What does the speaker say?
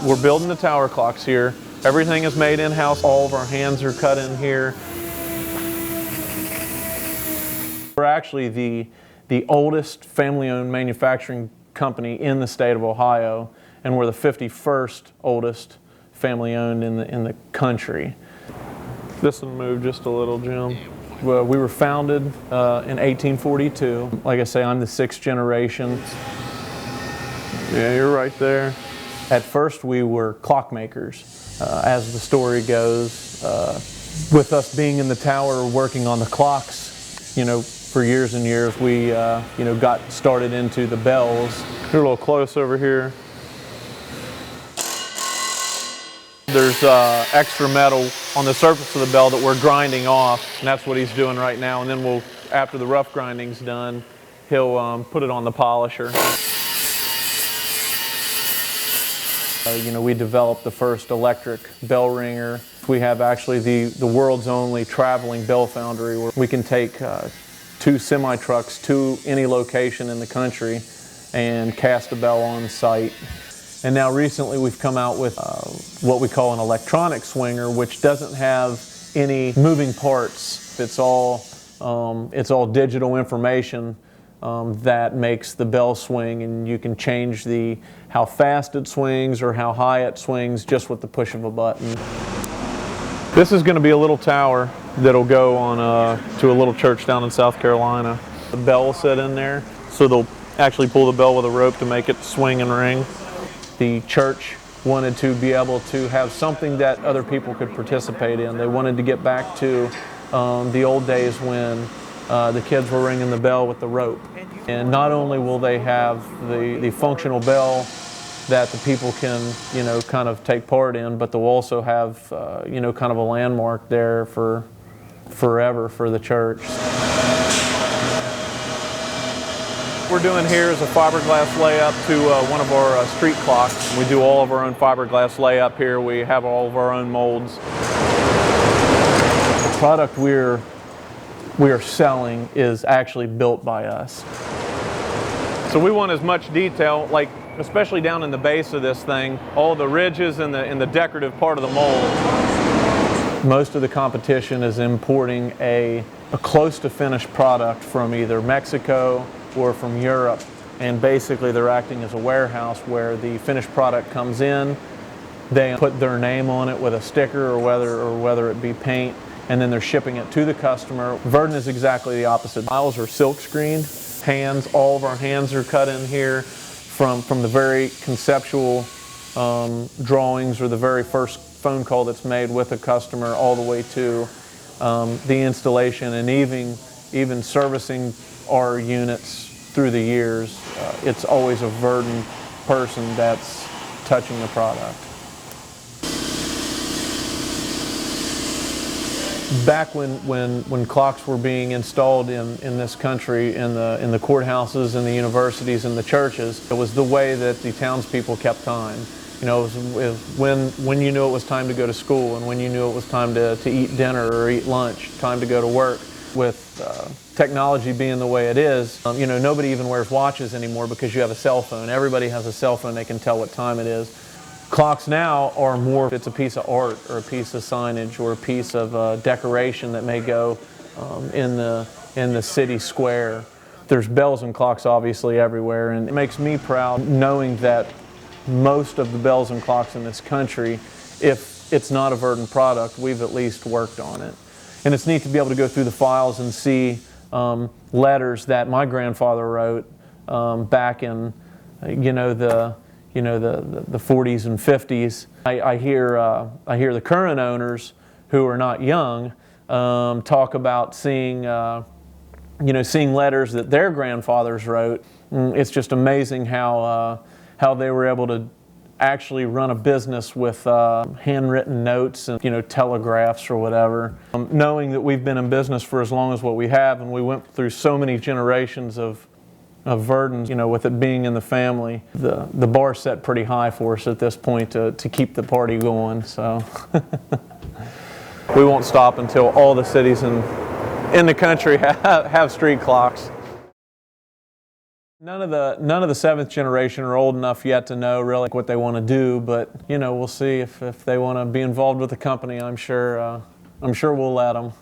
we're building the tower clocks here. Everything is made in-house. All of our hands are cut in here. We're actually the oldest family-owned manufacturing company in the state of Ohio, and we're the 51st oldest family-owned in the country. This one moved just a little, Jim. Well, we were founded in 1842. Like I say, I'm the 6th generation. Yeah, you're right there. At first, we were clockmakers. As the story goes, with us being in the tower working on the clocks, for years and years, we got started into the bells. You're a little close over here. There's extra metal on the surface of the bell that we're grinding off, and that's what he's doing right now. And then after the rough grinding's done, he'll put it on the polisher. We developed the first electric bell ringer. We have actually the world's only traveling bell foundry where we can take 2 semi-trucks to any location in the country and cast a bell on site. And now recently we've come out with what we call an electronic swinger, which doesn't have any moving parts. It's all digital information that makes the bell swing, and you can change how fast it swings or how high it swings just with the push of a button. This is going to be a little tower that'll go on to a little church down in South Carolina. The bell will sit in there, so they'll actually pull the bell with a rope to make it swing and ring. The church wanted to be able to have something that other people could participate in. They wanted to get back to the old days when the kids were ringing the bell with the rope. And not only will they have the functional bell that the people can, kind of take part in, but they'll also have, kind of a landmark there for forever for the church. What we're doing here is a fiberglass layup to one of our street clocks. We do all of our own fiberglass layup here. We have all of our own molds. The product we are selling is actually built by us. So we want as much detail, especially down in the base of this thing, all the ridges and the decorative part of the mold. Most of the competition is importing a close to finished product from either Mexico or from Europe, and basically they're acting as a warehouse where the finished product comes in, they put their name on it with a sticker or whether it be paint, and then they're shipping it to the customer. Verdin is exactly the opposite. Files are silk screened. Hands, all of our hands are cut in here from the very conceptual drawings or the very first phone call that's made with a customer all the way to the installation and even servicing our units through the years. It's always a Verdin person that's touching the product. Back when clocks were being installed in this country, in the courthouses and the universities and the churches, it was the way that the townspeople kept time. It was when you knew it was time to go to school and when you knew it was time to eat dinner or eat lunch, time to go to work. With technology being the way it is, nobody even wears watches anymore because you have a cell phone. Everybody has a cell phone, they can tell what time it is. Clocks now are more, it's a piece of art or a piece of signage or a piece of decoration that may go in the city square. There's bells and clocks obviously everywhere, and it makes me proud knowing that most of the bells and clocks in this country, if it's not a Verdin product, we've at least worked on it. And it's neat to be able to go through the files and see letters that my grandfather wrote back in, the 40s and 50s. I hear the current owners who are not young talk about seeing letters that their grandfathers wrote. It's just amazing how they were able to actually run a business with handwritten notes and telegraphs or whatever. Knowing that we've been in business for as long as what we have, and we went through so many generations of Verdins, with it being in the family, the bar's set pretty high for us at this point to keep the party going. So we won't stop until all the cities in the country have street clocks. None of the seventh generation are old enough yet to know really what they want to do, but you know, we'll see if they want to be involved with the company. I'm sure we'll let them.